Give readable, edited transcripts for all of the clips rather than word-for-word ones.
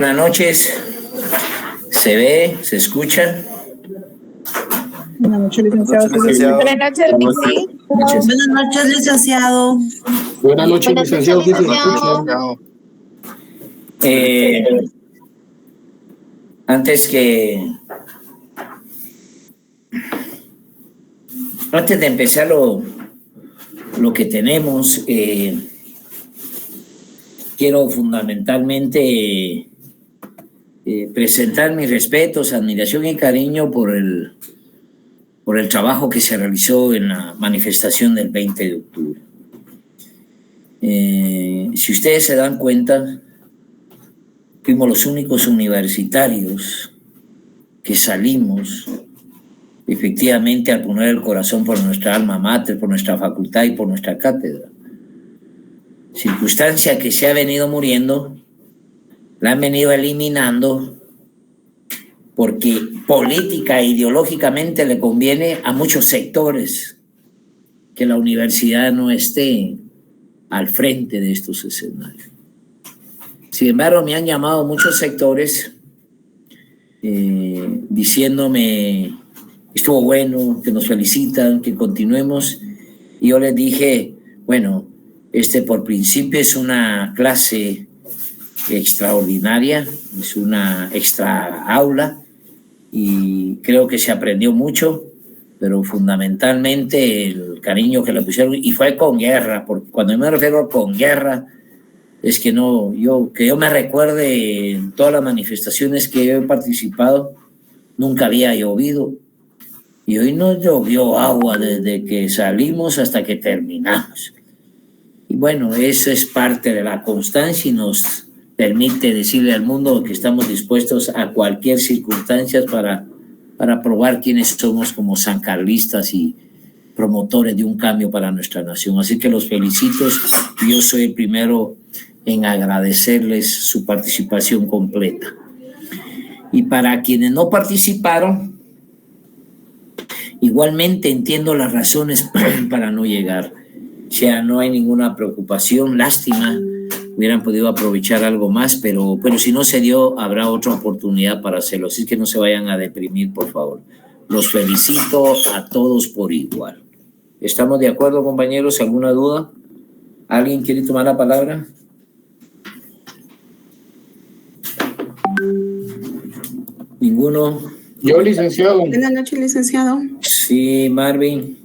Buenas noches. ¿Se ve? ¿Se escucha? Buenas noches, licenciado. Buenas noches, Buenas noches, licenciado. Buenas noches, licenciado. Antes de empezar lo que tenemos, quiero fundamentalmente presentar mis respetos, admiración y cariño por el trabajo que se realizó en la manifestación del 20 de octubre. Si ustedes se dan cuenta, fuimos los únicos universitarios que salimos efectivamente a poner el corazón por nuestra alma mater, por nuestra facultad y por nuestra cátedra. Circunstancia que se ha venido muriendo, la han venido eliminando porque política e ideológicamente le conviene a muchos sectores que la universidad no esté al frente de estos escenarios. Sin embargo, me han llamado muchos sectores diciéndome estuvo bueno, que nos felicitan, que continuemos. Y yo les dije, bueno, por principio es una clase extraordinaria, es una extra aula y creo que se aprendió mucho, pero fundamentalmente el cariño que le pusieron, y fue con guerra, porque cuando me refiero con guerra, es que yo me recuerde en todas las manifestaciones que yo he participado, nunca había llovido, y hoy no llovió agua desde que salimos hasta que terminamos. Y bueno, eso es parte de la constancia y nos permite decirle al mundo que estamos dispuestos a cualquier circunstancia para probar quiénes somos como sancarlistas y promotores de un cambio para nuestra nación. Así que los felicito. Yo soy el primero en agradecerles su participación completa. Y para quienes no participaron, igualmente entiendo las razones para no llegar. O sea, no hay ninguna preocupación, lástima, hubieran podido aprovechar algo más, pero si no se dio, habrá otra oportunidad para hacerlo. Así que no se vayan a deprimir, por favor. Los felicito a todos por igual. ¿Estamos de acuerdo, compañeros? ¿Alguna duda? ¿Alguien quiere tomar la palabra? ¿Ninguno? Yo, licenciado. Buenas noches, licenciado. Sí, Marvin.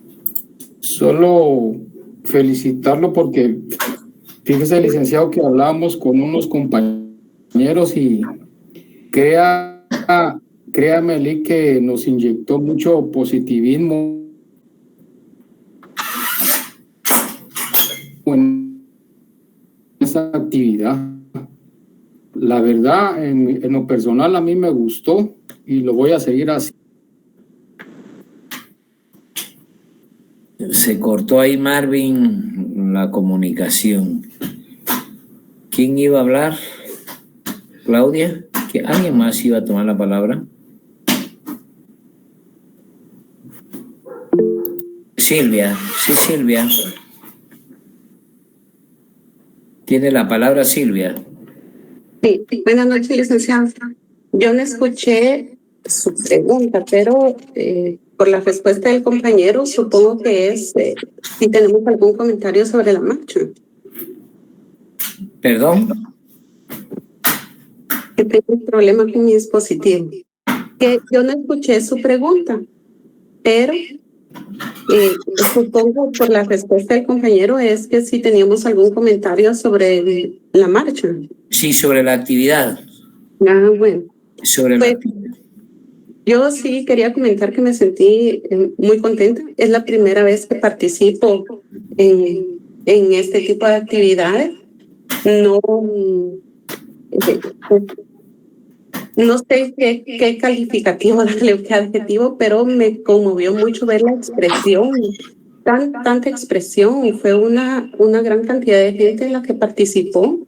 Solo felicitarlo porque fíjese, licenciado, que hablábamos con unos compañeros y créame, Lee, que nos inyectó mucho positivismo en esa actividad. La verdad, en lo personal a mí me gustó y lo voy a seguir así. Se cortó ahí, Marvin, la comunicación. ¿Quién iba a hablar? ¿Claudia? ¿Alguien más iba a tomar la palabra? Silvia. Sí, Silvia. ¿Tiene la palabra Silvia? Sí, buenas noches, licenciado. Yo no escuché su pregunta, pero por la respuesta del compañero, supongo que es si tenemos algún comentario sobre la marcha. ¿Perdón? Que tengo un problema con mi dispositivo. Que yo no escuché su pregunta, pero supongo por la respuesta del compañero es que si teníamos algún comentario sobre la marcha. Sí, sobre la actividad. Ah, bueno. Sobre la actividad. Yo sí quería comentar que me sentí muy contenta. Es la primera vez que participo en este tipo de actividades. No sé qué calificativo darle, qué adjetivo, pero me conmovió mucho ver la expresión, tanta expresión. Fue una gran cantidad de gente en la que participó.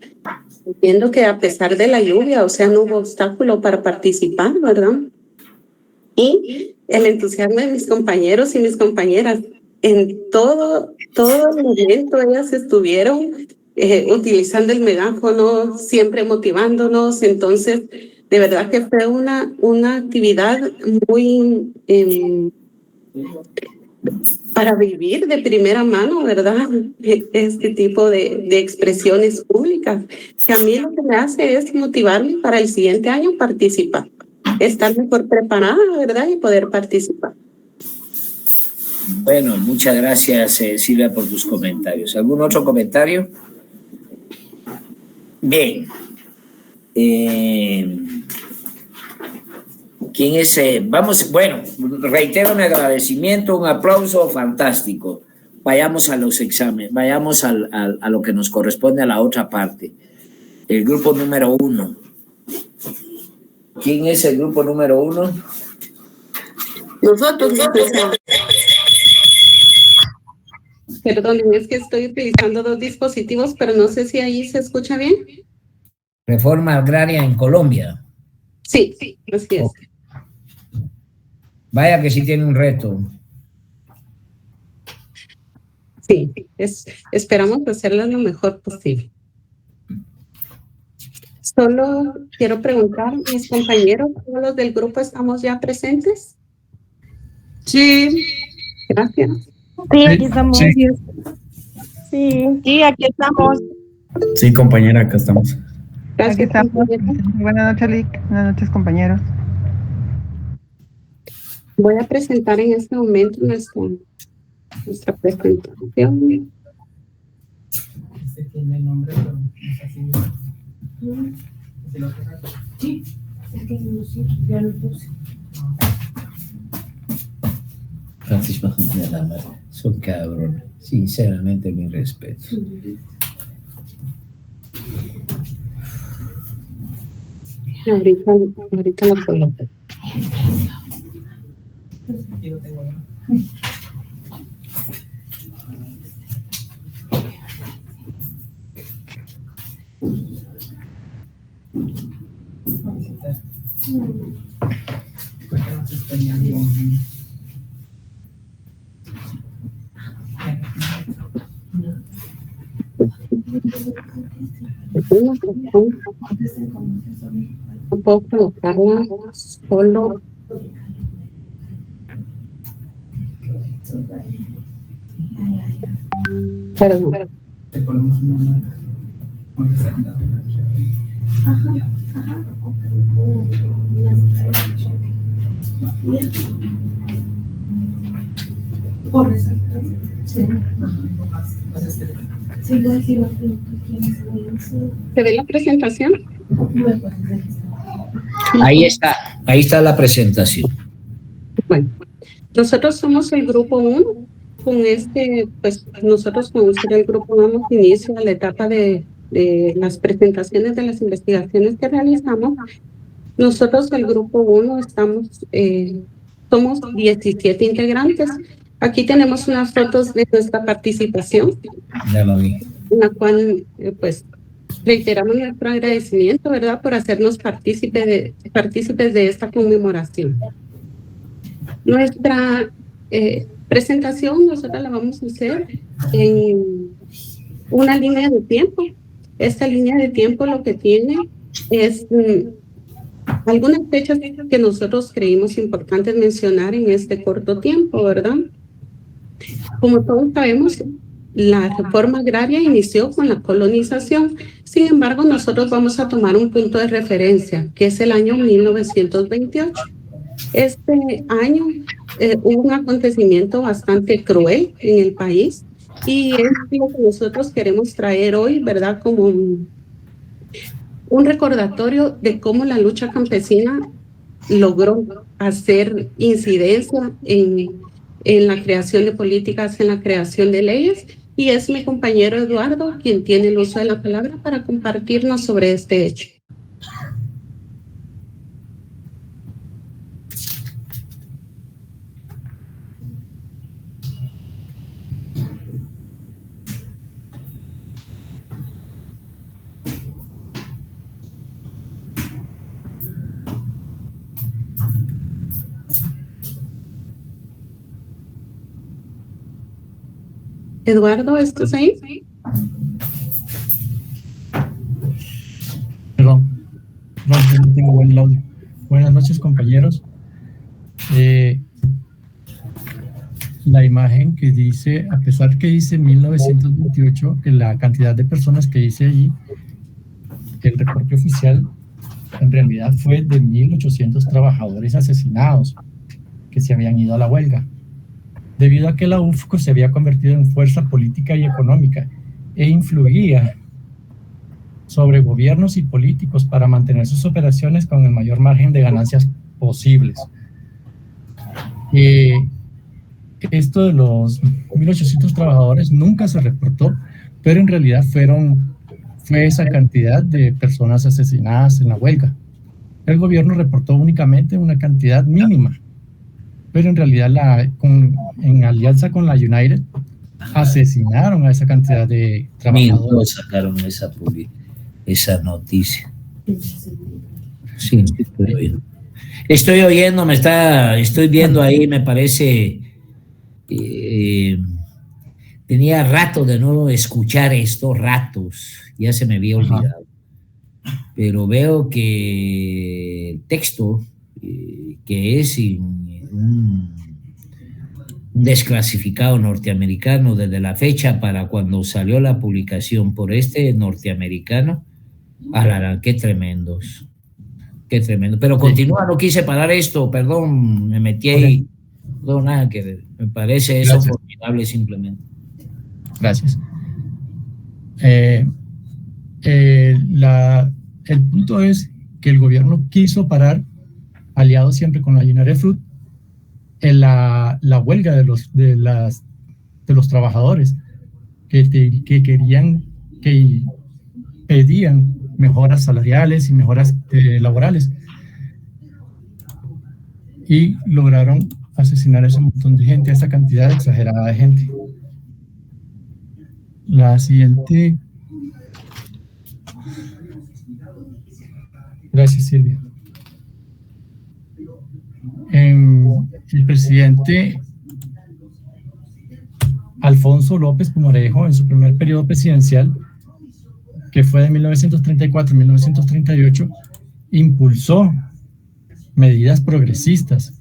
Entiendo que a pesar de la lluvia, o sea, no hubo obstáculo para participar, ¿verdad? Y el entusiasmo de mis compañeros y mis compañeras, en todo el momento ellas estuvieron utilizando el megáfono, siempre motivándonos. Entonces, de verdad que fue una actividad muy para vivir de primera mano, ¿verdad? Este tipo de expresiones públicas, que a mí lo que me hace es motivarme para el siguiente año participar, estar mejor preparada, ¿verdad? Y poder participar. Bueno, muchas gracias, Silvia, por tus comentarios. ¿Algún otro comentario? Bien. ¿Quién es? Vamos, bueno, reitero mi agradecimiento, un aplauso fantástico. Vayamos a los exámenes, vayamos a lo que nos corresponde a la otra parte. El grupo número 1. ¿Quién es el grupo número 1? Nosotros. Perdón, es que estoy utilizando 2 dispositivos, pero no sé si ahí se escucha bien. Reforma agraria en Colombia. Sí, así es. Okay. Vaya que sí tiene un reto. Sí, esperamos hacerlo lo mejor posible. Solo quiero preguntar, mis compañeros, ¿todos los del grupo estamos ya presentes? Sí. Gracias. Sí, aquí estamos. Sí, aquí estamos. Sí, compañera, acá estamos. Gracias. Aquí estamos. Buenas noches, Lic. Buenas noches, compañeros. Voy a presentar en este momento nuestra presentación. Este tiene el nombre, pero no es así. Sí, es que ya lo puse. Francisco, son cabrones. Sinceramente, mi respeto. Ahorita lo coloco. Aquí lo tengo, ¿no? No puedo colocarla solo. Perdón. Te ponemos una marca. Por resaltar. ¿Se ve la presentación? Ahí está la presentación. Bueno, nosotros somos el grupo 1. Con pues nosotros con el grupo damos inicio a la etapa de las presentaciones de las investigaciones que realizamos. Nosotros, el grupo 1, somos 17 integrantes. Aquí tenemos unas fotos de nuestra participación, Ya lo vi. en la cual, pues, reiteramos nuestro agradecimiento, ¿verdad?, por hacernos partícipes de esta conmemoración. Nuestra presentación nosotros la vamos a hacer en una línea de tiempo. Esta línea de tiempo lo que tiene es algunas fechas que nosotros creímos importantes mencionar en este corto tiempo, ¿verdad? Como todos sabemos, la reforma agraria inició con la colonización. Sin embargo, nosotros vamos a tomar un punto de referencia, que es el año 1928. Este año hubo un acontecimiento bastante cruel en el país y es lo que nosotros queremos traer hoy, ¿verdad? Como un recordatorio de cómo la lucha campesina logró hacer incidencia en la creación de políticas, en la creación de leyes, y es mi compañero Eduardo quien tiene el uso de la palabra para compartirnos sobre este hecho. Eduardo, ¿estás ahí? tengo buen audio. Buenas noches, compañeros. La imagen que dice, a pesar que dice 1928, que la cantidad de personas que dice allí, el reporte oficial en realidad fue de 1.800 trabajadores asesinados que se habían ido a la huelga, debido a que la UFCO se había convertido en fuerza política y económica e influía sobre gobiernos y políticos para mantener sus operaciones con el mayor margen de ganancias posibles. Esto de los 1.800 trabajadores nunca se reportó, pero en realidad fue esa cantidad de personas asesinadas en la huelga. El gobierno reportó únicamente una cantidad mínima, pero en realidad en alianza con la United asesinaron a esa cantidad de trabajadores. Sacaron esa noticia. Sí, estoy oyendo, estoy viendo ahí, me parece, tenía rato de no escuchar esto, ya se me había olvidado. Pero veo que el texto, que es un desclasificado norteamericano desde la fecha para cuando salió la publicación por este norteamericano, qué tremendos, qué tremendo. Pero continúa, no quise parar esto, perdón, me metí ahí, no, nada que ver, me parece eso formidable simplemente. Gracias. El punto es que el gobierno quiso parar, aliado siempre con la United Fruit, la huelga de los trabajadores que pedían mejoras salariales y mejoras laborales, y lograron asesinar a ese montón de gente, a esa cantidad exagerada de gente. La siguiente. Gracias, Silvia. El presidente Alfonso López Pumarejo, en su primer periodo presidencial, que fue de 1934 a 1938, impulsó medidas progresistas,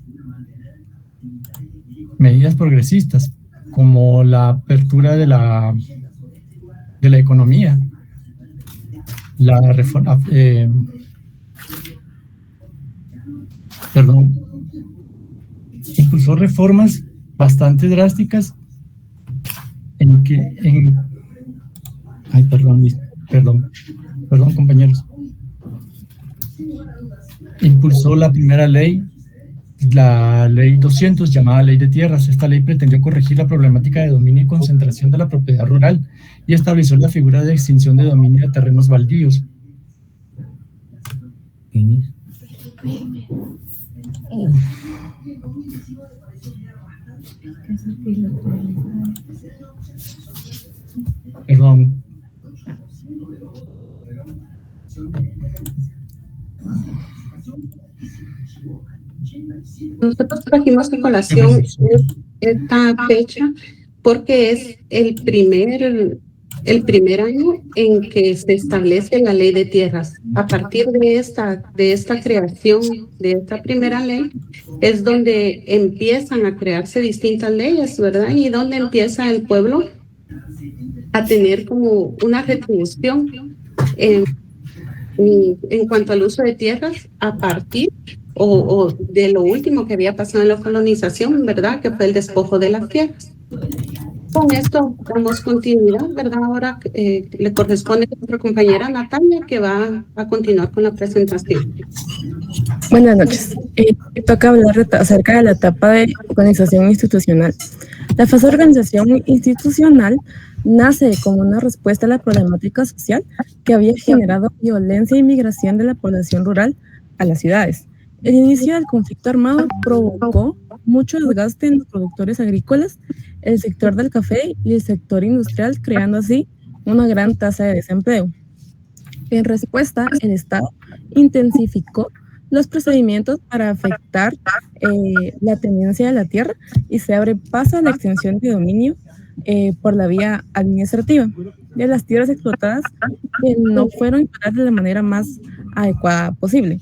como la apertura de la economía, la reforma, impulsó reformas bastante drásticas perdón, compañeros. Impulsó la primera ley, la ley 200, llamada Ley de Tierras. Esta ley pretendió corregir la problemática de dominio y concentración de la propiedad rural y estableció la figura de extinción de dominio de terrenos baldíos. Perdón. Nosotros trajimos a colación esta fecha porque es el primer año en que se establece la ley de tierras. A partir de esta creación, de esta primera ley, es donde empiezan a crearse distintas leyes, ¿verdad? Y donde empieza el pueblo a tener como una retribución en cuanto al uso de tierras a partir o de lo último que había pasado en la colonización, ¿verdad? Que fue el despojo de las tierras. Con esto damos continuidad, ¿verdad? Ahora le corresponde a nuestra compañera Natalia, que va a continuar con la presentación. Buenas noches. Toca hablar acerca de la etapa de organización institucional. La fase de organización institucional nace como una respuesta a la problemática social que había generado violencia y migración de la población rural a las ciudades. El inicio del conflicto armado provocó mucho desgaste en los productores agrícolas, el sector del café y el sector industrial, creando así una gran tasa de desempleo. En respuesta, el Estado intensificó los procedimientos para afectar la tenencia de la tierra y se abre paso a la extensión de dominio por la vía administrativa de las tierras explotadas que no fueron explotadas de la manera más adecuada posible.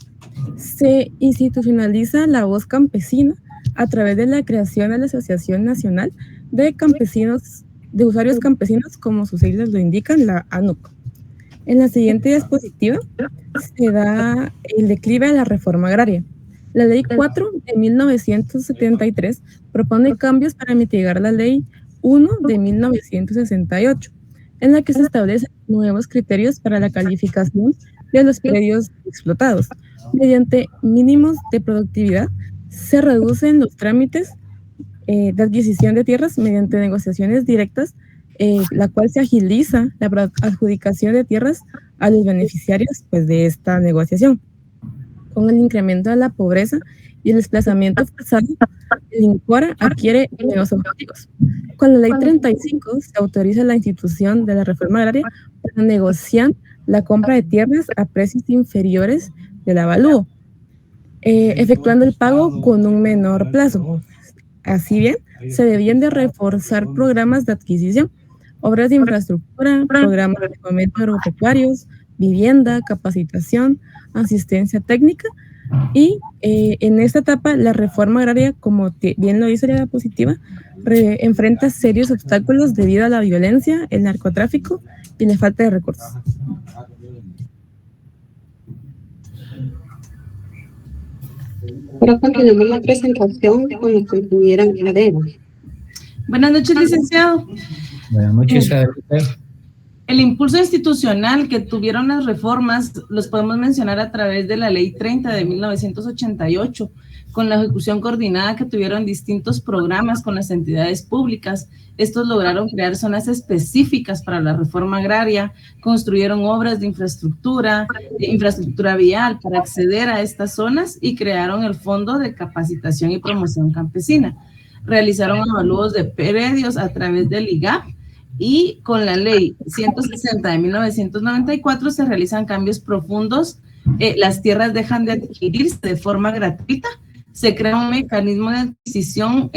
Se institucionaliza la voz campesina a través de la creación de la Asociación Nacional de Campesinos, de Usuarios Campesinos, como sus siglas lo indican, la ANUC. En la siguiente diapositiva se da el declive de la reforma agraria. La Ley 4 de 1973 propone cambios para mitigar la Ley 1 de 1968, en la que se establecen nuevos criterios para la calificación de los predios explotados. Mediante mínimos de productividad, se reducen los trámites de adquisición de tierras mediante negociaciones directas, la cual se agiliza la adjudicación de tierras a los beneficiarios pues, de esta negociación. Con el incremento de la pobreza y el desplazamiento forzado, el INCORA adquiere nuevos objetivos. Con la Ley 35 se autoriza la institución de la reforma agraria para negociar la compra de tierras a precios inferiores del avalúo, efectuando el pago con un menor plazo. Así bien, se debían de reforzar programas de adquisición, obras de infraestructura, programas de fomento agropecuarios, vivienda, capacitación, asistencia técnica, y en esta etapa la reforma agraria, como bien lo dice la diapositiva, enfrenta serios obstáculos debido a la violencia, el narcotráfico y la falta de recursos. Ahora continuamos la presentación con la compañera Adela. Buenas noches, licenciado. Buenas noches, Adela. El impulso institucional que tuvieron las reformas los podemos mencionar a través de la Ley 30 de 1988, con la ejecución coordinada que tuvieron distintos programas con las entidades públicas. Estos lograron crear zonas específicas para la reforma agraria, construyeron obras de infraestructura vial para acceder a estas zonas y crearon el Fondo de Capacitación y Promoción Campesina. Realizaron avalúos de predios a través del IGAP, y con la Ley 160 de 1994 se realizan cambios profundos. Las tierras dejan de adquirirse de forma gratuita, se crea un mecanismo de adquisición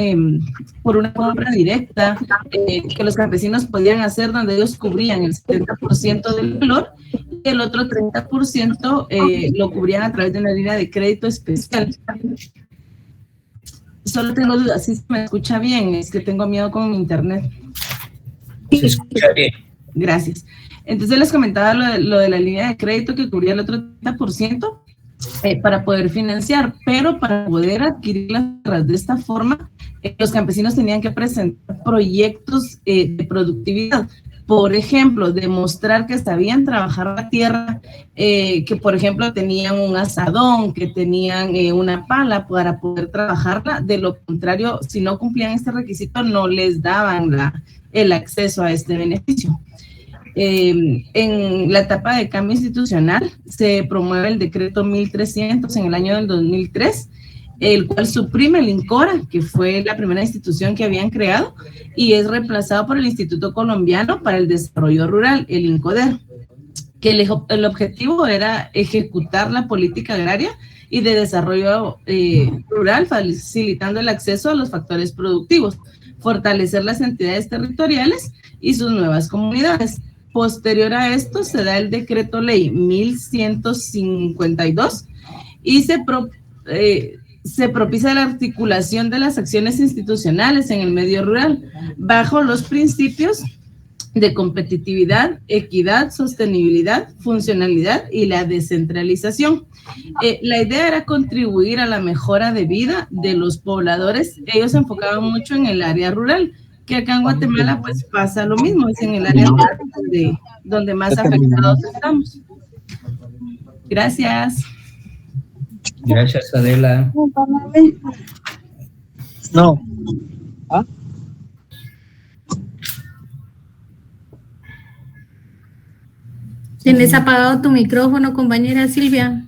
por una compra directa que los campesinos podían hacer, donde ellos cubrían el 70% del valor y el otro 30% lo cubrían a través de una línea de crédito especial. Solo tengo dudas, si se me escucha bien, es que tengo miedo con mi internet. Se escucha bien. Gracias. Entonces les comentaba lo de la línea de crédito que cubría el otro 30% para poder financiar, pero para poder adquirir las tierras de esta forma, los campesinos tenían que presentar proyectos de productividad. Por ejemplo, demostrar que sabían trabajar la tierra, que por ejemplo tenían un asadón, que tenían una pala para poder trabajarla. De lo contrario, si no cumplían este requisito, no les daban el acceso a este beneficio. En la etapa de cambio institucional se promueve el decreto 1300 en el año del 2003, el cual suprime el INCORA, que fue la primera institución que habían creado, y es reemplazado por el Instituto Colombiano para el Desarrollo Rural, el INCODER, que el objetivo era ejecutar la política agraria y de desarrollo rural, facilitando el acceso a los factores productivos, fortalecer las entidades territoriales y sus nuevas comunidades. Posterior a esto se da el decreto ley 1152 y se propicia la articulación de las acciones institucionales en el medio rural bajo los principios de competitividad, equidad, sostenibilidad, funcionalidad y la descentralización. La idea era contribuir a la mejora de vida de los pobladores. Ellos se enfocaban mucho en el área rural, que acá en Guatemala pues pasa lo mismo, es en el área rural donde más afectados estamos. Gracias. Gracias, Adela. No. ¿Ah? ¿Tienes apagado tu micrófono, compañera Silvia?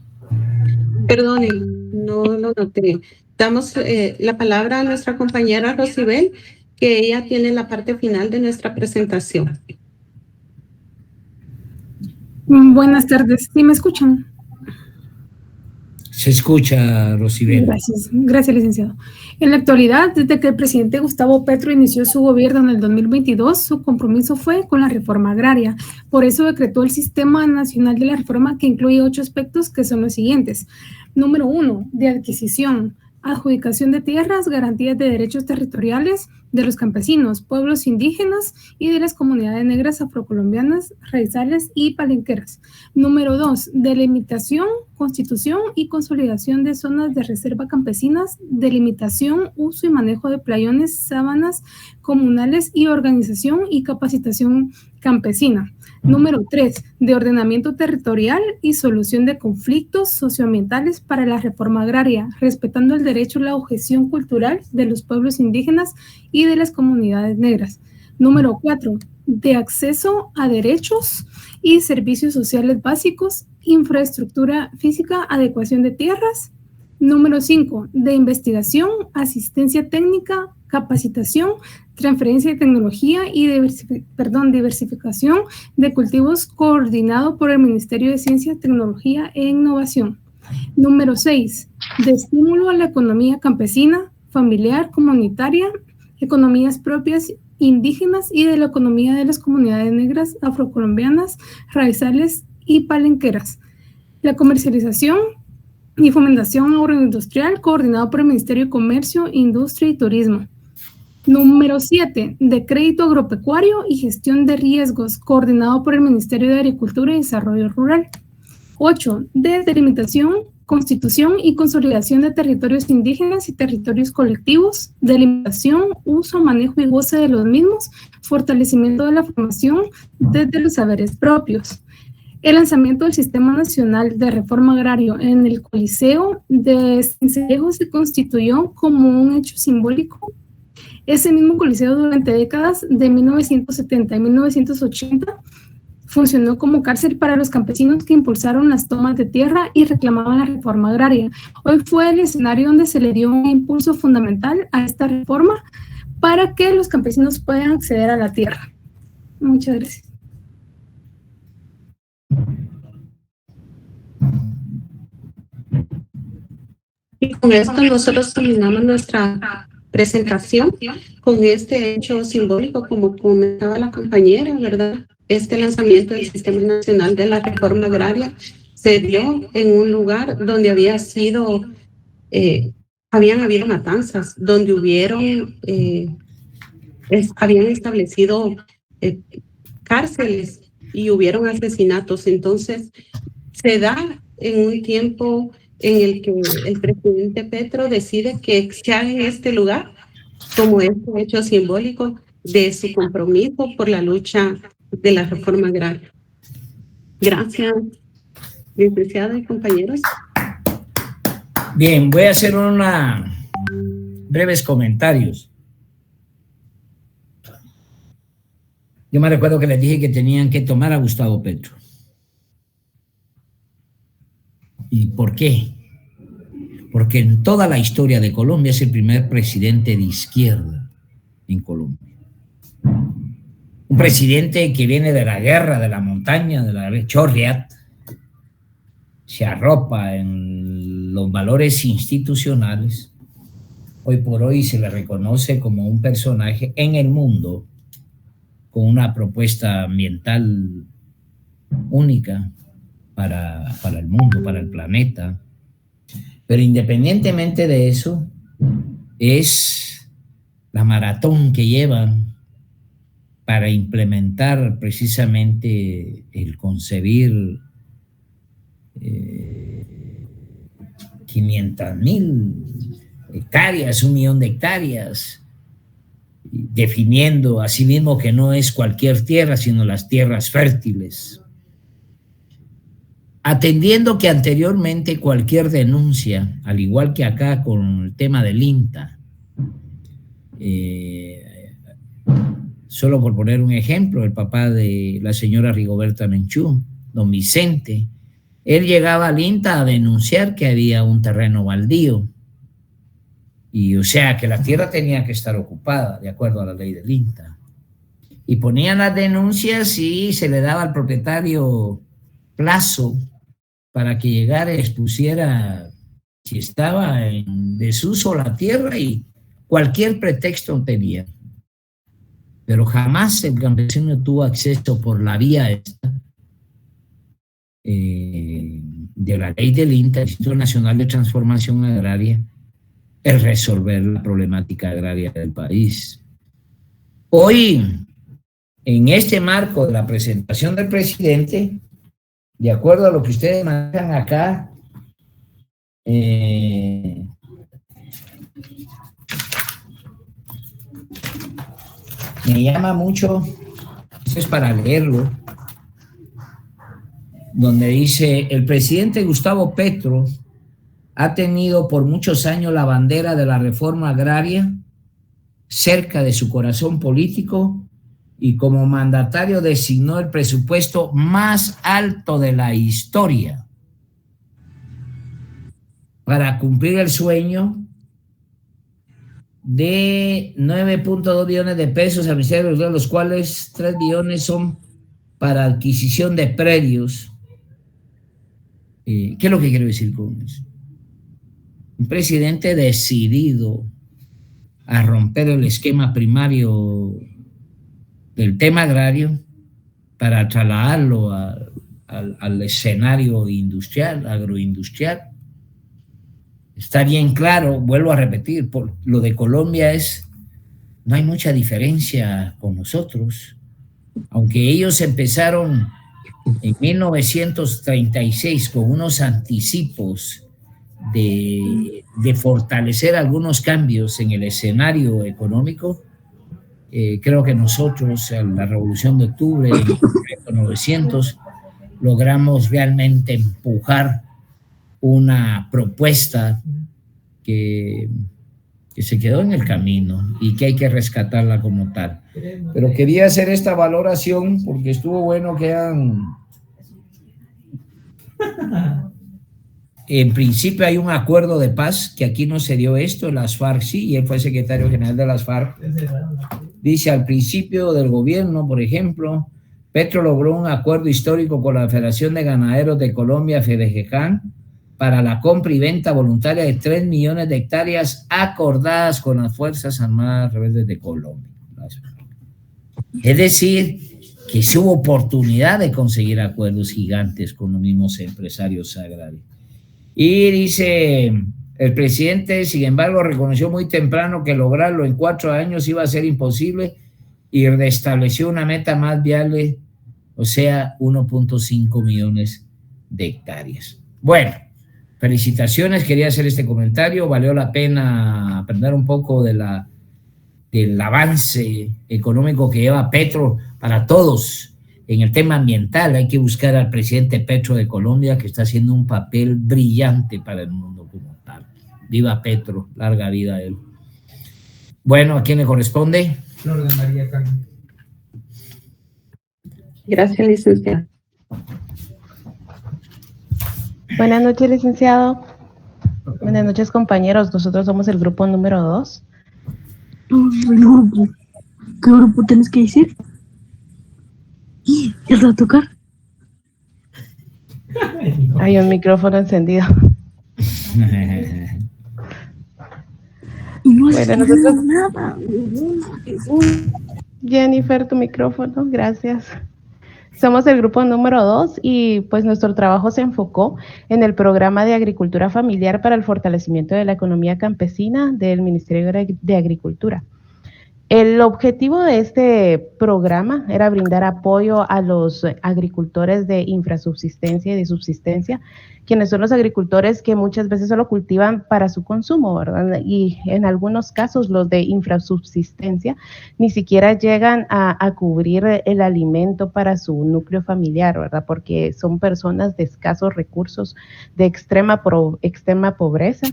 Perdonen, no lo noté. Damos la palabra a nuestra compañera Rosibel, que ella tiene la parte final de nuestra presentación. Buenas tardes, ¿sí me escuchan? Se escucha, Rosibel. Gracias, licenciado. En la actualidad, desde que el presidente Gustavo Petro inició su gobierno en el 2022, su compromiso fue con la reforma agraria. Por eso decretó el Sistema Nacional de la Reforma, que incluye 8 aspectos que son los siguientes. Número 1, de adquisición, adjudicación de tierras, garantías de derechos territoriales de los campesinos, pueblos indígenas y de las comunidades negras, afrocolombianas, raizales y palenqueras. Número 2, delimitación, constitución y consolidación de zonas de reserva campesinas, delimitación, uso y manejo de playones, sábanas comunales y organización y capacitación campesina. Número 3, de ordenamiento territorial y solución de conflictos socioambientales para la reforma agraria, respetando el derecho a la objeción cultural de los pueblos indígenas y de las comunidades negras. Número 4, de acceso a derechos y servicios sociales básicos, infraestructura física, adecuación de tierras. Número 5, de investigación, asistencia técnica, capacitación, transferencia de tecnología y diversificación de cultivos coordinado por el Ministerio de Ciencia, Tecnología e Innovación. Número 6, de estímulo a la economía campesina, familiar, comunitaria, economías propias indígenas y de la economía de las comunidades negras, afrocolombianas, raizales y palenqueras. La comercialización y fomentación agroindustrial coordinado por el Ministerio de Comercio, Industria y Turismo. Número 7, de crédito agropecuario y gestión de riesgos coordinado por el Ministerio de Agricultura y Desarrollo Rural. 8, de delimitación, constitución y consolidación de territorios indígenas y territorios colectivos, delimitación, uso, manejo y goce de los mismos, fortalecimiento de la formación desde los saberes propios. El lanzamiento del Sistema Nacional de Reforma Agrario en el Coliseo de Sincelejo se constituyó como un hecho simbólico. Ese mismo coliseo durante décadas de 1970 y 1980 funcionó como cárcel para los campesinos que impulsaron las tomas de tierra y reclamaban la reforma agraria. Hoy fue el escenario donde se le dio un impulso fundamental a esta reforma para que los campesinos puedan acceder a la tierra. Muchas gracias. Y con esto nosotros terminamos nuestra presentación con este hecho simbólico, como comentaba la compañera, ¿verdad? Este lanzamiento del Sistema Nacional de la Reforma Agraria se dio en un lugar donde habían habido matanzas, donde habían establecido cárceles y hubieron asesinatos. Entonces, se da en un tiempo en el que el presidente Petro decide que se haga en este lugar como este hecho simbólico de su compromiso por la lucha de la reforma agraria. Gracias, licenciada y compañeros. Bien, voy a hacer breves comentarios. Yo me recuerdo que les dije que tenían que tomar a Gustavo Petro. ¿Y por qué? Porque en toda la historia de Colombia es el primer presidente de izquierda en Colombia. Un presidente que viene de la guerra, de la montaña, de la Chorriat, se arropa en los valores institucionales. Hoy por hoy se le reconoce como un personaje en el mundo con una propuesta ambiental única para el mundo, para el planeta. Pero independientemente de eso, es la maratón que llevan para implementar precisamente el concebir 500,000 hectáreas, 1 millón de hectáreas, definiendo así mismo que no es cualquier tierra, sino las tierras fértiles. Atendiendo que anteriormente cualquier denuncia, al igual que acá con el tema del INTA, solo por poner un ejemplo, el papá de la señora Rigoberta Menchú, don Vicente, él llegaba al INTA a denunciar que había un terreno baldío, y o sea que la tierra tenía que estar ocupada de acuerdo a la ley del INTA, y ponían las denuncias y se le daba al propietario plazo para que llegara y expusiera si estaba en desuso la tierra y cualquier pretexto tenía. Pero jamás el campesino tuvo acceso por la vía esta de la ley del INTA, Instituto Nacional de Transformación Agraria, es resolver la problemática agraria del país. Hoy, en este marco de la presentación del presidente, de acuerdo a lo que ustedes manejan acá, me llama mucho, esto es para leerlo, donde dice: el presidente Gustavo Petro ha tenido por muchos años la bandera de la reforma agraria cerca de su corazón político y como mandatario designó el presupuesto más alto de la historia para cumplir el sueño de 9.2 billones de pesos al Ministerio de los cuales 3 billones son para adquisición de predios. ¿Qué es lo que quiero decir con eso? Un presidente decidido a romper el esquema primario del tema agrario para trasladarlo al escenario industrial, agroindustrial. Está bien claro, vuelvo a repetir, por lo de Colombia no hay mucha diferencia con nosotros, aunque ellos empezaron en 1936 con unos anticipos de fortalecer algunos cambios en el escenario económico. Creo que nosotros, en la Revolución de Octubre, en 1900, logramos realmente empujar una propuesta que se quedó en el camino y que hay que rescatarla como tal. Pero quería hacer esta valoración porque estuvo bueno que en principio hay un acuerdo de paz, que aquí no se dio esto, las FARC sí, y él fue secretario general de las FARC. Dice: al principio del gobierno, por ejemplo, Petro logró un acuerdo histórico con la Federación de Ganaderos de Colombia, FEDEGECAN, para la compra y venta voluntaria de 3 millones de hectáreas acordadas con las Fuerzas Armadas Rebeldes de Colombia. Es decir, que sí hubo oportunidad de conseguir acuerdos gigantes con los mismos empresarios agrarios. Y dice, el presidente, sin embargo, reconoció muy temprano que lograrlo en 4 años iba a ser imposible y restableció una meta más viable, o sea, 1.5 millones de hectáreas. Bueno, felicitaciones, quería hacer este comentario, valió la pena aprender un poco del avance económico que lleva Petro para todos. En el tema ambiental hay que buscar al presidente Petro de Colombia, que está haciendo un papel brillante para el mundo como tal. Viva Petro, larga vida a él. Bueno, ¿a quién le corresponde? Flor de María Carmen. Gracias, licenciado. Buenas noches, licenciado. Buenas noches, compañeros. Nosotros somos el grupo número 2. ¿Qué grupo tienes que decir? ¿Es a tocar? Hay un micrófono encendido. Y no bueno, nosotros... nada. Jennifer, tu micrófono, gracias. Somos el grupo número 2 y pues nuestro trabajo se enfocó en el programa de agricultura familiar para el fortalecimiento de la economía campesina del Ministerio de Agricultura. El objetivo de este programa era brindar apoyo a los agricultores de infrasubsistencia y de subsistencia, quienes son los agricultores que muchas veces solo cultivan para su consumo, ¿verdad? Y en algunos casos los de infrasubsistencia ni siquiera llegan a cubrir el alimento para su núcleo familiar, ¿verdad? Porque son personas de escasos recursos, de extrema pobreza.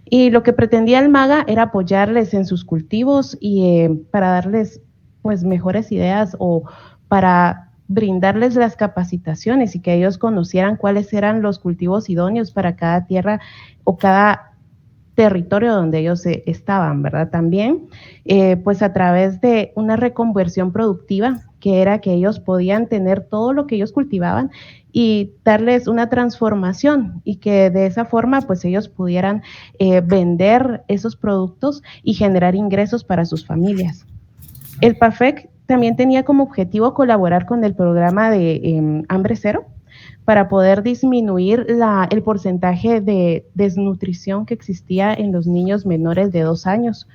Y lo que pretendía el MAGA era apoyarles en sus cultivos y para darles pues mejores ideas o para brindarles las capacitaciones y que ellos conocieran cuáles eran los cultivos idóneos para cada tierra o cada territorio donde ellos estaban, ¿verdad? También pues a través de una reconversión productiva, que era que ellos podían tener todo lo que ellos cultivaban y darles una transformación y que de esa forma pues ellos pudieran vender esos productos y generar ingresos para sus familias. El PAFEC también tenía como objetivo colaborar con el programa de Hambre Cero para poder disminuir el porcentaje de desnutrición que existía en los niños menores de 2 años.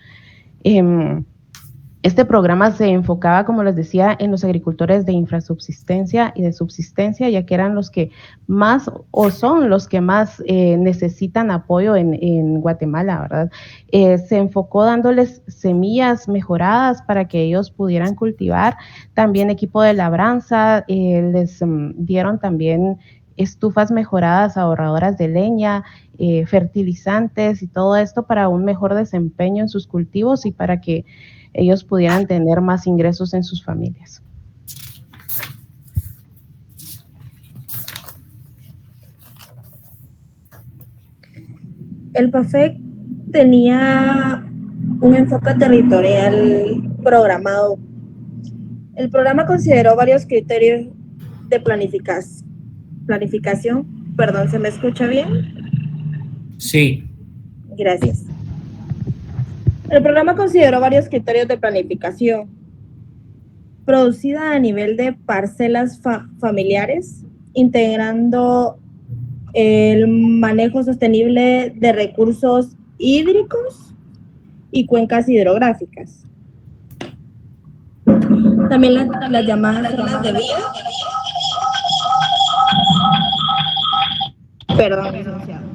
Este programa se enfocaba, como les decía, en los agricultores de infrasubsistencia y de subsistencia, ya que eran los que más, o son los que más necesitan apoyo en Guatemala, ¿verdad? Se enfocó dándoles semillas mejoradas para que ellos pudieran cultivar, también equipo de labranza, les dieron también estufas mejoradas, ahorradoras de leña, fertilizantes y todo esto para un mejor desempeño en sus cultivos y para que ellos pudieran tener más ingresos en sus familias. El PAFEC tenía un enfoque territorial programado. El programa consideró varios criterios de planificación. Perdón, ¿se me escucha bien? Sí. Gracias. El programa consideró varios criterios de planificación, producida a nivel de parcelas familiares, integrando el manejo sostenible de recursos hídricos y cuencas hidrográficas. También las llamadas zonas de vida. Perdón, licenciado.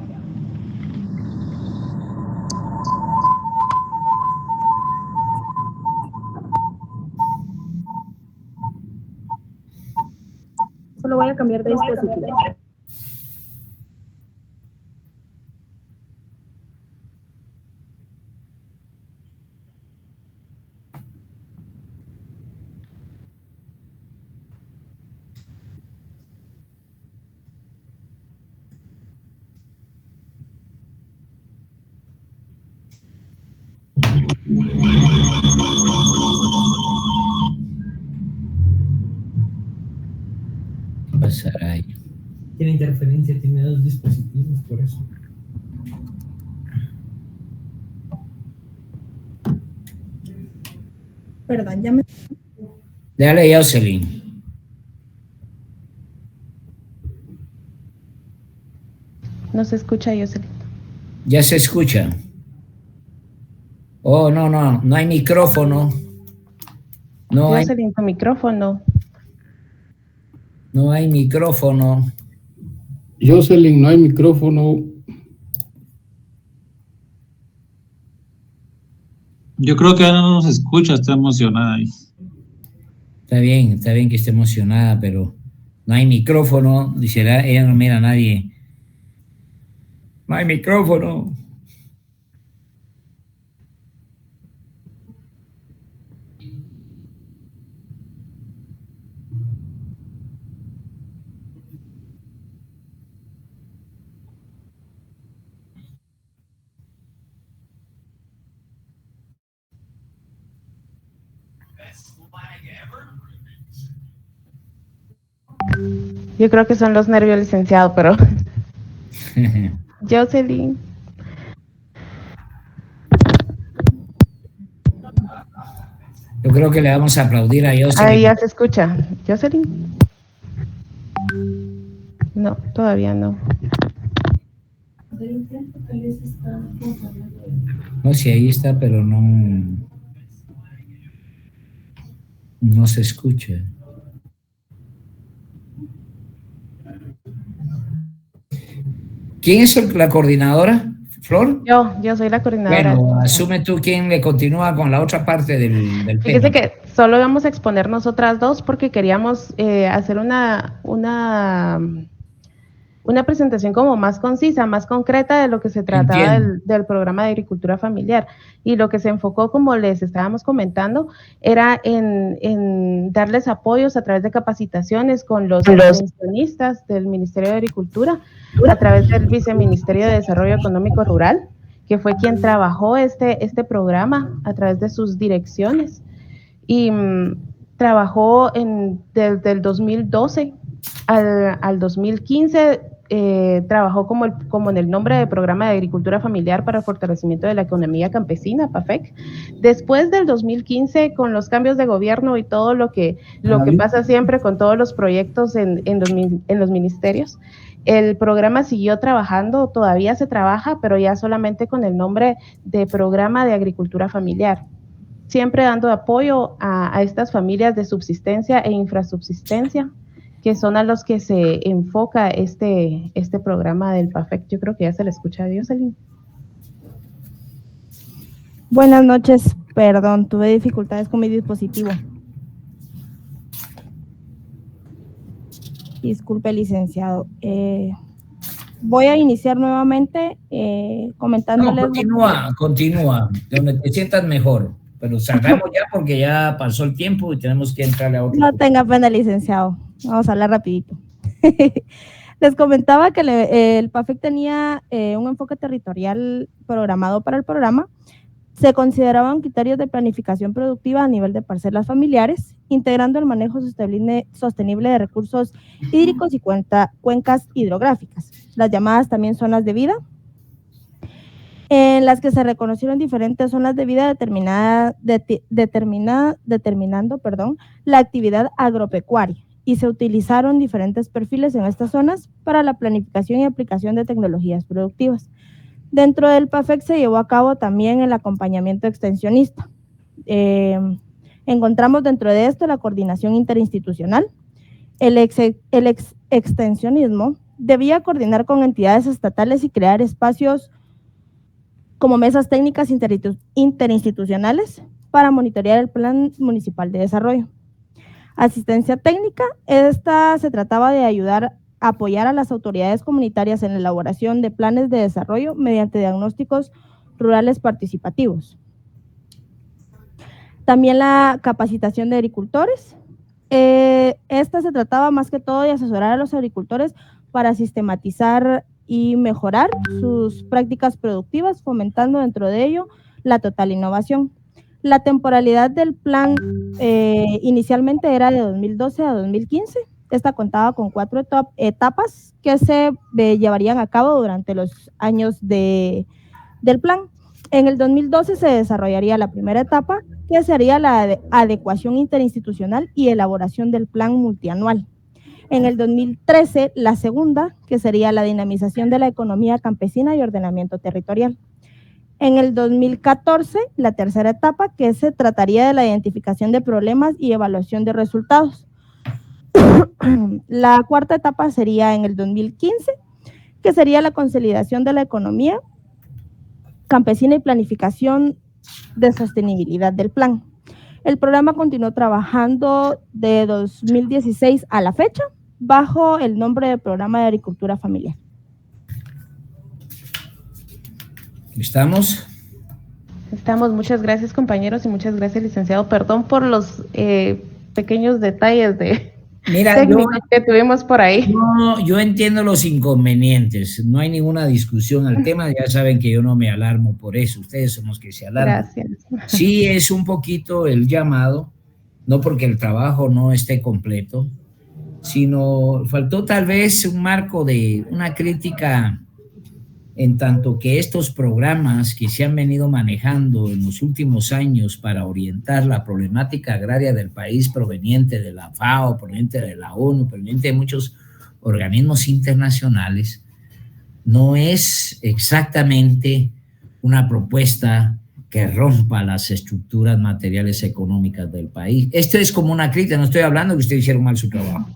Solo voy a cambiar de dispositivo. Pasará ahí. Tiene interferencia, tiene 2 dispositivos, por eso. Perdón, ya me... Dale, Jocelyn. No se escucha, Jocelyn. Ya se escucha. Oh, no hay micrófono. No hay... Jocelyn, tu micrófono. No hay micrófono. Jocelyn, no hay micrófono. Yo creo que ahora no nos escucha, está emocionada ahí. Está bien que esté emocionada, pero no hay micrófono. Dice, ella no mira a nadie. No hay micrófono. Yo creo que son los nervios, licenciado, pero... Jocelyn. Yo creo que le vamos a aplaudir a Jocelyn. Ahí ya se escucha. ¿Jocelyn? No, todavía no. No, sí, ahí está, pero no se escucha. ¿Quién es la coordinadora, Flor? Yo soy la coordinadora. Bueno, asume tú quién le continúa con la otra parte del tema. Fíjese que solo vamos a exponer nosotras dos porque queríamos hacer una presentación como más concisa, más concreta de lo que se trataba del programa de agricultura familiar. Y lo que se enfocó, como les estábamos comentando, era en darles apoyos a través de capacitaciones con los extensionistas del Ministerio de Agricultura, a través del Viceministerio de Desarrollo Económico Rural, que fue quien trabajó este programa a través de sus direcciones. Y trabajó desde el 2012 Al 2015 trabajó como en el nombre de Programa de Agricultura Familiar para el Fortalecimiento de la Economía Campesina, PAFEC. Después del 2015, con los cambios de gobierno y todo lo que pasa siempre con todos los proyectos en los ministerios, el programa siguió trabajando, todavía se trabaja, pero ya solamente con el nombre de Programa de Agricultura Familiar, siempre dando apoyo a estas familias de subsistencia e infrasubsistencia, que son a los que se enfoca este programa del PAFEC. Yo creo que ya se le escucha. Adiós, Jocelyn. Buenas noches, perdón, tuve dificultades con mi dispositivo. Disculpe, licenciado. Voy a iniciar nuevamente comentándoles... No, continúa, donde te sientas mejor, pero salgamos ya porque ya pasó el tiempo y tenemos que entrarle a otro. No tenga pena, licenciado. Vamos a hablar rapidito. Les comentaba que el PAFEC tenía un enfoque territorial programado para el programa. Se consideraban criterios de planificación productiva a nivel de parcelas familiares, integrando el manejo sostenible de recursos hídricos y cuencas hidrográficas, las llamadas también zonas de vida, en las que se reconocieron diferentes zonas de vida determinando la actividad agropecuaria, y se utilizaron diferentes perfiles en estas zonas para la planificación y aplicación de tecnologías productivas. Dentro del PAFEC se llevó a cabo también el acompañamiento extensionista. Encontramos dentro de esto la coordinación interinstitucional. El extensionismo debía coordinar con entidades estatales y crear espacios como mesas técnicas interinstitucionales para monitorear el Plan Municipal de Desarrollo. Asistencia técnica, esta se trataba de apoyar a las autoridades comunitarias en la elaboración de planes de desarrollo mediante diagnósticos rurales participativos. También la capacitación de agricultores. Esta se trataba más que todo de asesorar a los agricultores para sistematizar y mejorar sus prácticas productivas, fomentando dentro de ello la total innovación. La temporalidad del plan inicialmente era de 2012 a 2015. Esta contaba con 4 etapas que se llevarían a cabo durante los años del plan. En el 2012 se desarrollaría la primera etapa, que sería la adecuación interinstitucional y elaboración del plan multianual. En el 2013, la segunda, que sería la dinamización de la economía campesina y ordenamiento territorial. En el 2014, la tercera etapa, que se trataría de la identificación de problemas y evaluación de resultados. La cuarta etapa sería en el 2015, que sería la consolidación de la economía campesina y planificación de sostenibilidad del plan. El programa continuó trabajando de 2016 a la fecha bajo el nombre de Programa de Agricultura Familiar. ¿Estamos? Estamos, muchas gracias compañeros y muchas gracias licenciado. Perdón por los pequeños detalles técnicos que tuvimos por ahí. No, yo entiendo los inconvenientes, no hay ninguna discusión al tema, ya saben que yo no me alarmo por eso, ustedes son los que se alarman. Gracias. Sí, es un poquito el llamado, no porque el trabajo no esté completo, sino faltó tal vez un marco de una crítica en tanto que estos programas que se han venido manejando en los últimos años para orientar la problemática agraria del país proveniente de la FAO, proveniente de la ONU, proveniente de muchos organismos internacionales, no es exactamente una propuesta que rompa las estructuras materiales económicas del país. Esto es como una crítica, no estoy hablando que ustedes hicieron mal su trabajo.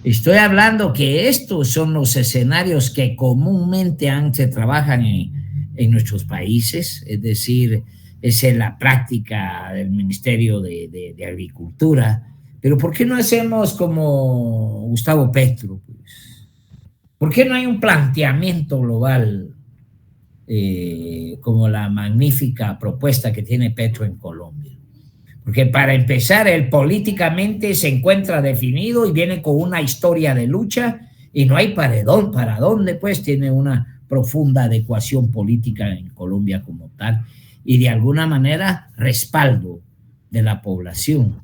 Estoy hablando que estos son los escenarios que comúnmente se trabajan en nuestros países, es decir, es en la práctica del Ministerio de Agricultura. Pero ¿por qué no hacemos como Gustavo Petro? Pues? ¿Por qué no hay un planteamiento global como la magnífica propuesta que tiene Petro en Colombia? Porque para empezar, él políticamente se encuentra definido y viene con una historia de lucha y no hay para dónde, pues tiene una profunda adecuación política en Colombia como tal y de alguna manera respaldo de la población.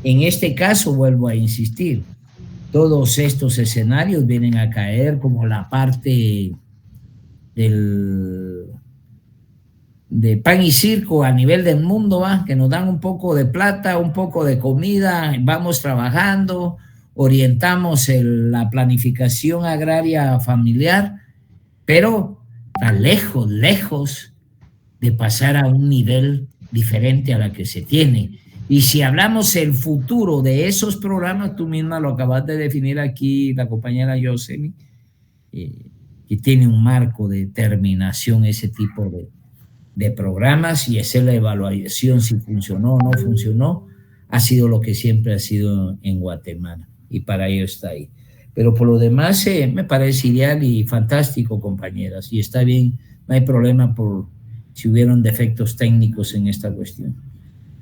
En este caso, vuelvo a insistir, todos estos escenarios vienen a caer como la parte de pan y circo a nivel del mundo, ¿va? Que nos dan un poco de plata, un poco de comida, vamos trabajando, orientamos la planificación agraria familiar, pero está lejos, lejos de pasar a un nivel diferente a la que se tiene. Y si hablamos el futuro de esos programas, tú misma lo acabas de definir aquí, la compañera Yoseli, que tiene un marco de determinación ese tipo de programas, y hacer la evaluación si funcionó o no funcionó, ha sido lo que siempre ha sido en Guatemala, y para ello está ahí. Pero por lo demás me parece ideal y fantástico, compañeras, y está bien, no hay problema por si hubieron defectos técnicos en esta cuestión.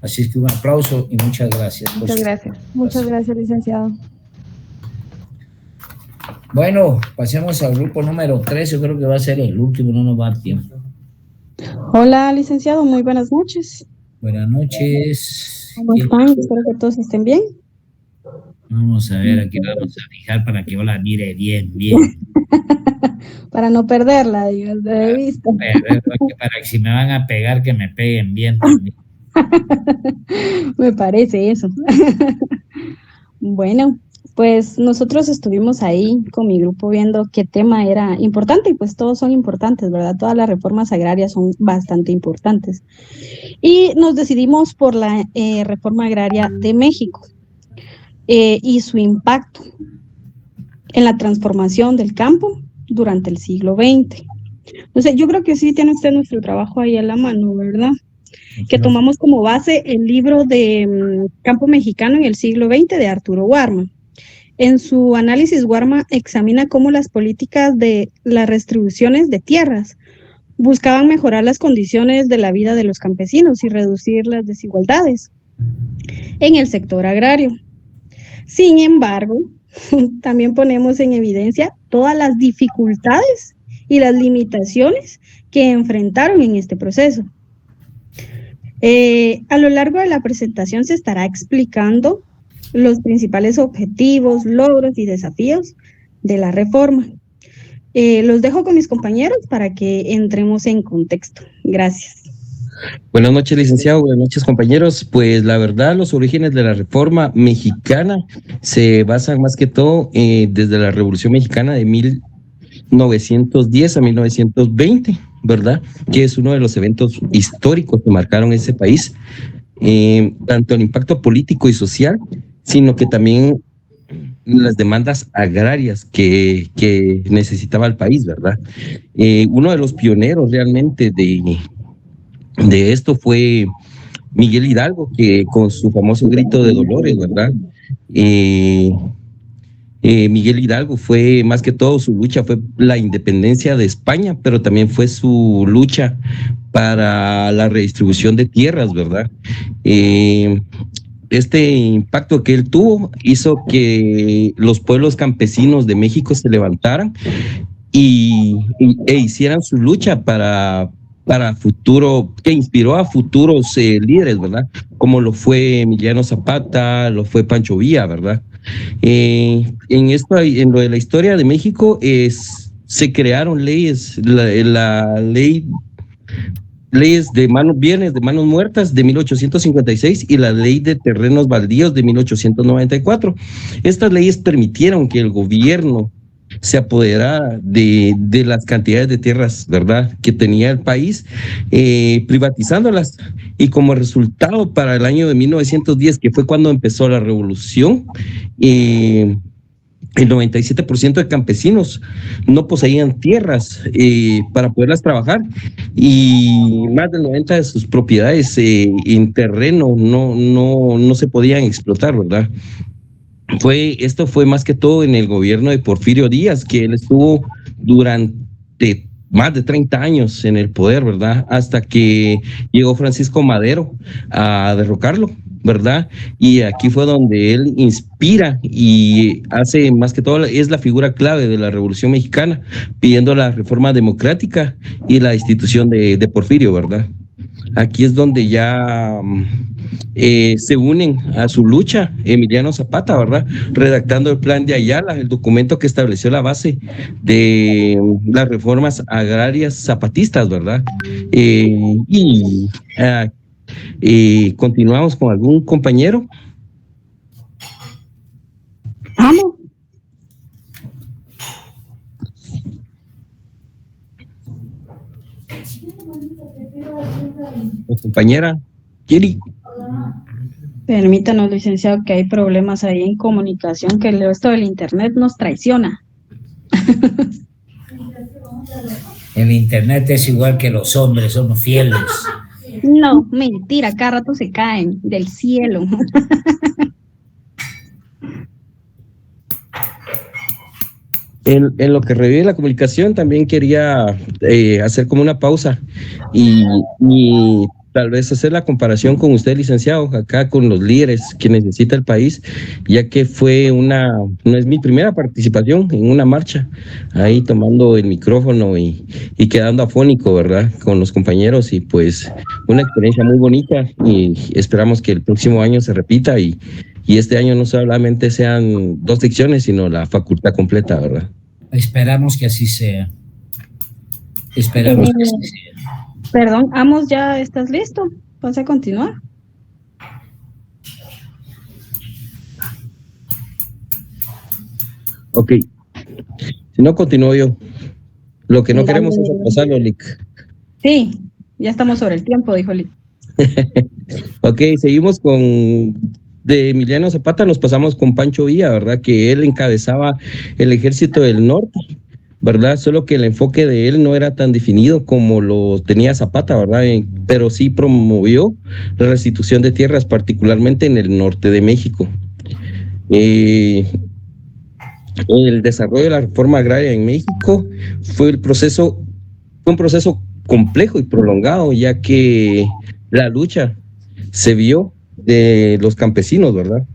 Así es que un aplauso y muchas gracias. Muchas gracias. Muchas gracias, licenciado. Bueno, pasemos al grupo número 3, yo creo que va a ser el último, no nos va a dar tiempo. Hola, licenciado, muy buenas noches. Buenas noches. ¿Cómo están? Espero que todos estén bien. Vamos a ver, aquí vamos a fijar para que yo la mire bien. Para no perderla, digo, de vista. Para que si me van a pegar, que me peguen bien también. Me parece eso. Bueno, pues nosotros estuvimos ahí con mi grupo viendo qué tema era importante, y pues todos son importantes, ¿verdad? Todas las reformas agrarias son bastante importantes. Y nos decidimos por la reforma agraria de México y su impacto en la transformación del campo durante el siglo XX. Entonces, yo creo que sí tiene usted nuestro trabajo ahí a la mano, ¿verdad? Que tomamos como base el libro de Campo Mexicano en el siglo XX de Arturo Warma. En su análisis, Warma examina cómo las políticas de las restribuciones de tierras buscaban mejorar las condiciones de la vida de los campesinos y reducir las desigualdades en el sector agrario. Sin embargo, también ponemos en evidencia todas las dificultades y las limitaciones que enfrentaron en este proceso. A lo largo de la presentación se estará explicando los principales objetivos, logros y desafíos de la reforma. Los dejo con mis compañeros para que entremos en contexto. Gracias. Buenas noches, licenciado. Buenas noches, compañeros. Pues la verdad, los orígenes de la reforma mexicana se basan más que todo desde la Revolución Mexicana de 1910 a 1920, ¿verdad? Que es uno de los eventos históricos que marcaron ese país, tanto el impacto político y social, sino que también las demandas agrarias que necesitaba el país, ¿verdad? Uno de los pioneros realmente de esto fue Miguel Hidalgo, que con su famoso grito de Dolores, ¿verdad? Miguel Hidalgo fue, más que todo, su lucha fue la independencia de España, pero también fue su lucha para la redistribución de tierras, ¿verdad? Este impacto que él tuvo hizo que los pueblos campesinos de México se levantaran e hicieran su lucha para futuro, que inspiró a futuros líderes, ¿verdad? Como lo fue Emiliano Zapata, lo fue Pancho Villa, ¿verdad? En lo de la historia de México se crearon leyes, la ley leyes de bienes de manos muertas de 1856 y la ley de terrenos baldíos de 1894. Estas leyes permitieron que el gobierno se apoderara de las cantidades de tierras, ¿verdad?, que tenía el país, privatizándolas, y como resultado para el año de 1910, que fue cuando empezó la revolución, el 97% de campesinos no poseían tierras para poderlas trabajar, y más del 90% de sus propiedades en terreno no se podían explotar, ¿verdad? Esto fue más que todo en el gobierno de Porfirio Díaz, que él estuvo durante más de 30 años en el poder, ¿verdad? Hasta que llegó Francisco Madero a derrocarlo, ¿verdad? Y aquí fue donde él inspira y hace, más que todo, es la figura clave de la Revolución Mexicana, pidiendo la reforma democrática y la destitución de Porfirio, ¿verdad? aquí es donde ya se unen a su lucha Emiliano Zapata, ¿verdad? Redactando el plan de Ayala, el documento que estableció la base de las reformas agrarias zapatistas, ¿verdad? Continuamos con algún compañero. Vamos. Compañera, Kiri. Permítanos, licenciado, que hay problemas ahí en comunicación, que el resto del internet nos traiciona. El internet es igual que los hombres, somos fieles. No, mentira, cada rato se caen del cielo. En lo que revive la comunicación, también quería hacer como una pausa y tal vez hacer la comparación con usted, licenciado, acá con los líderes que necesita el país, ya que no es mi primera participación en una marcha, ahí tomando el micrófono y quedando afónico, ¿verdad?, con los compañeros, y pues una experiencia muy bonita, y esperamos que el próximo año se repita y este año no solamente sean 2 secciones, sino la facultad completa, ¿verdad? Esperamos que así sea. Esperamos que así sea. Perdón, Amos, ¿ya estás listo? ¿Vas a continuar? Ok. Si no, continúo yo. Lo que no queremos es atrasarlo, Lick. Sí, ya estamos sobre el tiempo, dijo Lick. Ok, seguimos de Emiliano Zapata, nos pasamos con Pancho Villa, ¿verdad? Que él encabezaba el Ejército del Norte, ¿verdad? Solo que el enfoque de él no era tan definido como lo tenía Zapata, ¿verdad? Pero sí promovió la restitución de tierras, particularmente en el norte de México. El desarrollo de la reforma agraria en México fue un proceso complejo y prolongado, ya que la lucha se vio de los campesinos, ¿verdad?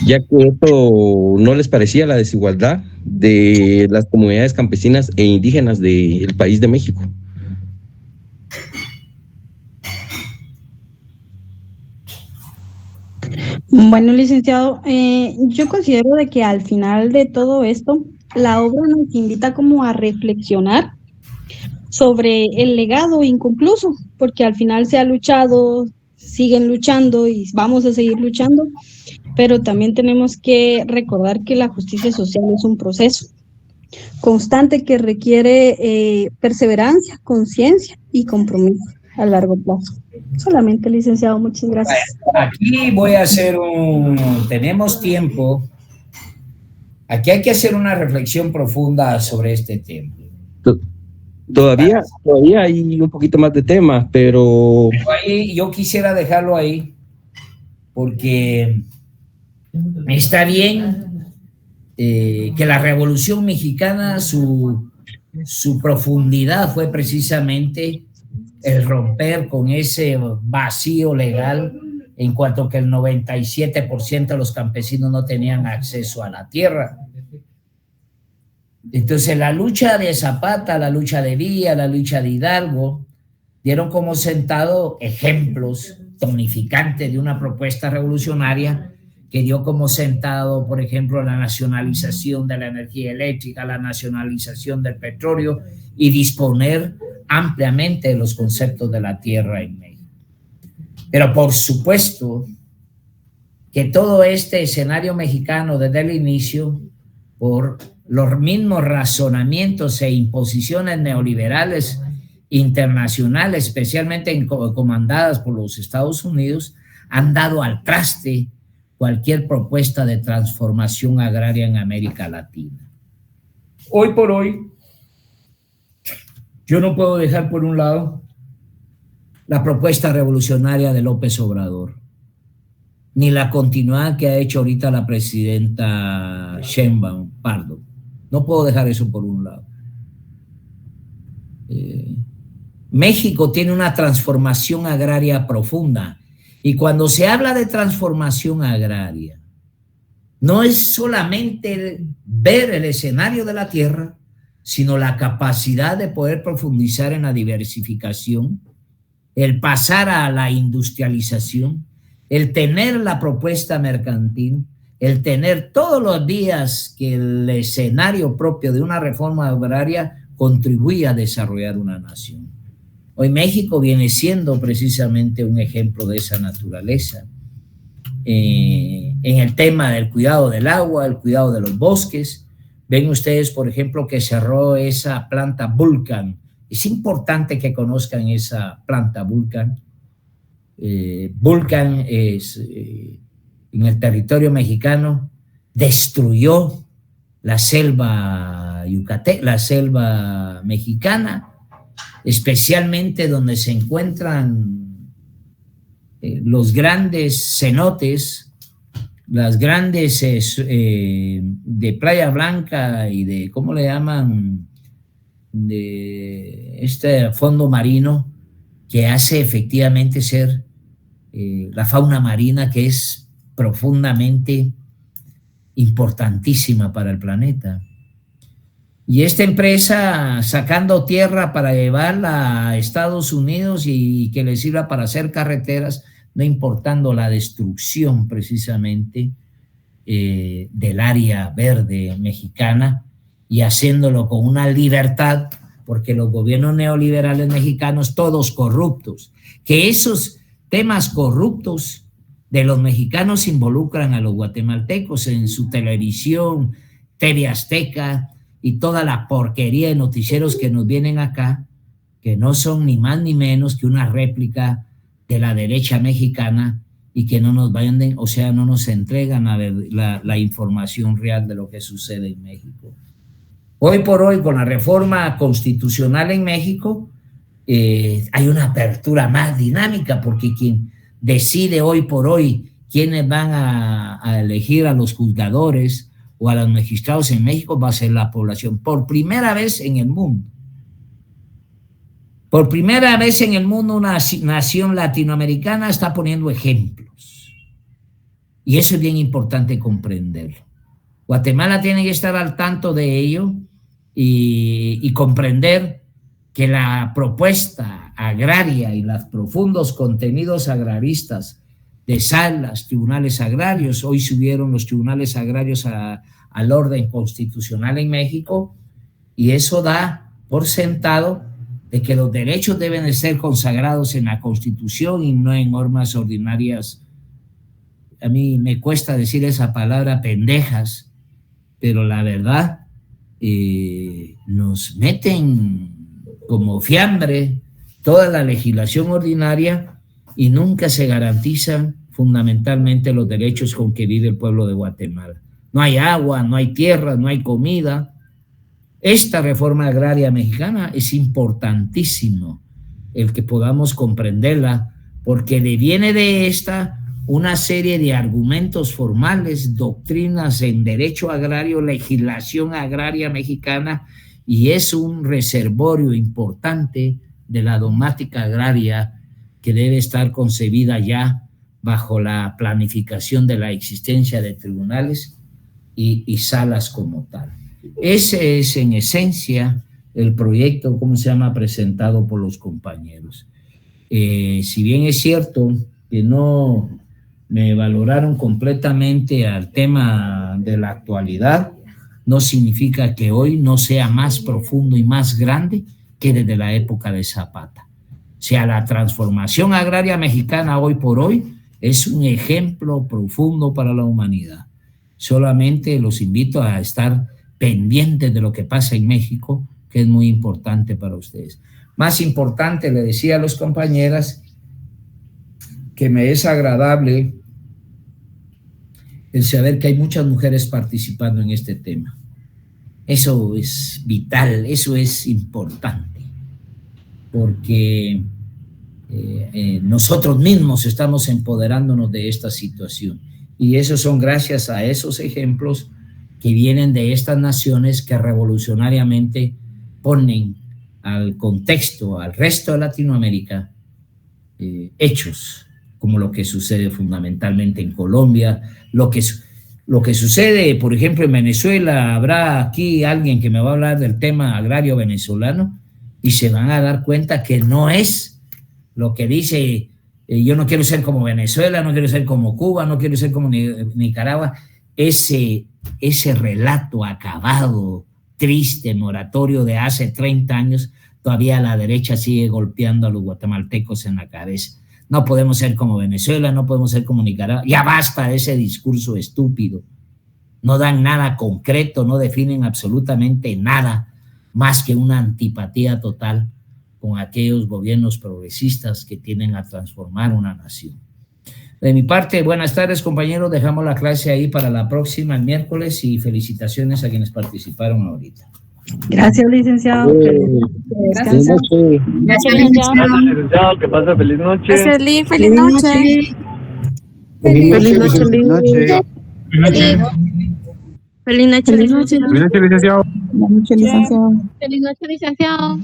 Ya que esto no les parecía la desigualdad de las comunidades campesinas e indígenas del país de México. Bueno, licenciado, yo considero de que al final de todo esto, la obra nos invita como a reflexionar sobre el legado inconcluso, porque al final se ha luchado, siguen luchando y vamos a seguir luchando, pero también tenemos que recordar que la justicia social es un proceso constante que requiere perseverancia, conciencia y compromiso a largo plazo. Solamente, licenciado, muchas gracias. Aquí voy a hacer tenemos tiempo. Aquí hay que hacer una reflexión profunda sobre este tema. Todavía hay un poquito más de tema, pero ahí, yo quisiera dejarlo ahí, porque está bien que la Revolución Mexicana, su profundidad fue precisamente el romper con ese vacío legal, en cuanto que el 97% de los campesinos no tenían acceso a la tierra. Entonces la lucha de Zapata, la lucha de Villa, la lucha de Hidalgo, dieron como sentado ejemplos tonificantes de una propuesta revolucionaria que dio como sentado, por ejemplo, la nacionalización de la energía eléctrica, la nacionalización del petróleo y disponer ampliamente de los conceptos de la tierra en México. Pero por supuesto que todo este escenario mexicano desde el inicio, por los mismos razonamientos e imposiciones neoliberales internacionales, especialmente comandadas por los Estados Unidos, han dado al traste cualquier propuesta de transformación agraria en América Latina. Hoy por hoy, yo no puedo dejar por un lado la propuesta revolucionaria de López Obrador, ni la continuidad que ha hecho ahorita la presidenta Sheinbaum Pardo. No puedo dejar eso por un lado. México tiene una transformación agraria profunda, y cuando se habla de transformación agraria, no es solamente ver el escenario de la tierra, sino la capacidad de poder profundizar en la diversificación, el pasar a la industrialización, el tener la propuesta mercantil, el tener todos los días que el escenario propio de una reforma agraria contribuye a desarrollar una nación. Hoy México viene siendo precisamente un ejemplo de esa naturaleza. En el tema del cuidado del agua, el cuidado de los bosques, ven ustedes, por ejemplo, que cerró esa planta Vulcan. Es importante que conozcan esa planta Vulcan. Vulcan es, en el territorio mexicano, destruyó la selva la selva mexicana, especialmente donde se encuentran los grandes cenotes, las grandes de Playa Blanca y de, ¿cómo le llaman?, de este fondo marino que hace efectivamente ser la fauna marina, que es profundamente importantísima para el planeta. Y esta empresa sacando tierra para llevarla a Estados Unidos y que le sirva para hacer carreteras, no importando la destrucción precisamente del área verde mexicana, y haciéndolo con una libertad, porque los gobiernos neoliberales mexicanos, todos corruptos, que esos temas corruptos de los mexicanos involucran a los guatemaltecos en su televisión, TV Azteca y toda la porquería de noticieros que nos vienen acá, que no son ni más ni menos que una réplica de la derecha mexicana y que no nos vayan, o sea, no nos entregan a ver la información real de lo que sucede en México. Hoy por hoy, con la reforma constitucional en México, hay una apertura más dinámica, porque quien decide hoy por hoy quiénes van a elegir a los juzgadores o a los magistrados en México va a ser la población. Por primera vez en el mundo. Por primera vez en el mundo una nación latinoamericana está poniendo ejemplos. Y eso es bien importante comprenderlo. Guatemala tiene que estar al tanto de ello y comprender que la propuesta agraria y los profundos contenidos agraristas de salas, tribunales agrarios, hoy subieron los tribunales agrarios al orden constitucional en México, y eso da por sentado de que los derechos deben de ser consagrados en la Constitución y no en normas ordinarias. A mí me cuesta decir esa palabra, pendejas, pero la verdad nos meten como fiambre toda la legislación ordinaria y nunca se garantizan fundamentalmente los derechos con que vive el pueblo de Guatemala. No hay agua, no hay tierra, no hay comida. Esta reforma agraria mexicana es importantísimo el que podamos comprenderla, porque deviene de esta una serie de argumentos formales, doctrinas en derecho agrario, legislación agraria mexicana, y es un reservorio importante de la dogmática agraria que debe estar concebida ya bajo la planificación de la existencia de tribunales y salas como tal. Ese es en esencia el proyecto, ¿cómo se llama?, presentado por los compañeros. Si bien es cierto que no me valoraron completamente al tema de la actualidad, no significa que hoy no sea más profundo y más grande que desde la época de Zapata. O sea, la transformación agraria mexicana hoy por hoy es un ejemplo profundo para la humanidad. Solamente los invito a estar pendientes de lo que pasa en México, que es muy importante para ustedes. Más importante, le decía a los compañeras que me es agradable el saber que hay muchas mujeres participando en este tema. Eso es vital, eso es importante, porque nosotros mismos estamos empoderándonos de esta situación, y eso son gracias a esos ejemplos que vienen de estas naciones que revolucionariamente ponen al contexto, al resto de Latinoamérica, hechos como lo que sucede fundamentalmente en Colombia, lo que lo que sucede, por ejemplo, en Venezuela, habrá aquí alguien que me va a hablar del tema agrario venezolano y se van a dar cuenta que no es lo que dice, yo no quiero ser como Venezuela, no quiero ser como Cuba, no quiero ser como Nicaragua. Ese relato acabado, triste, moratorio de hace 30 años, todavía la derecha sigue golpeando a los guatemaltecos en la cabeza. No podemos ser como Venezuela, no podemos ser como Nicaragua. Ya basta de ese discurso estúpido. No dan nada concreto, no definen absolutamente nada más que una antipatía total con aquellos gobiernos progresistas que tienden a transformar una nación. De mi parte, buenas tardes, compañeros. Dejamos la clase ahí para la próxima, el miércoles, y felicitaciones a quienes participaron ahorita. Gracias, licenciado. Gracias. Gracias, licenciado. Que pase feliz noche. Gracias, Lee. Feliz noche. Feliz noche, licenciado. Feliz noche, licenciado. Feliz noche, licenciado. Feliz noche, licenciado. Feliz noche, licenciado.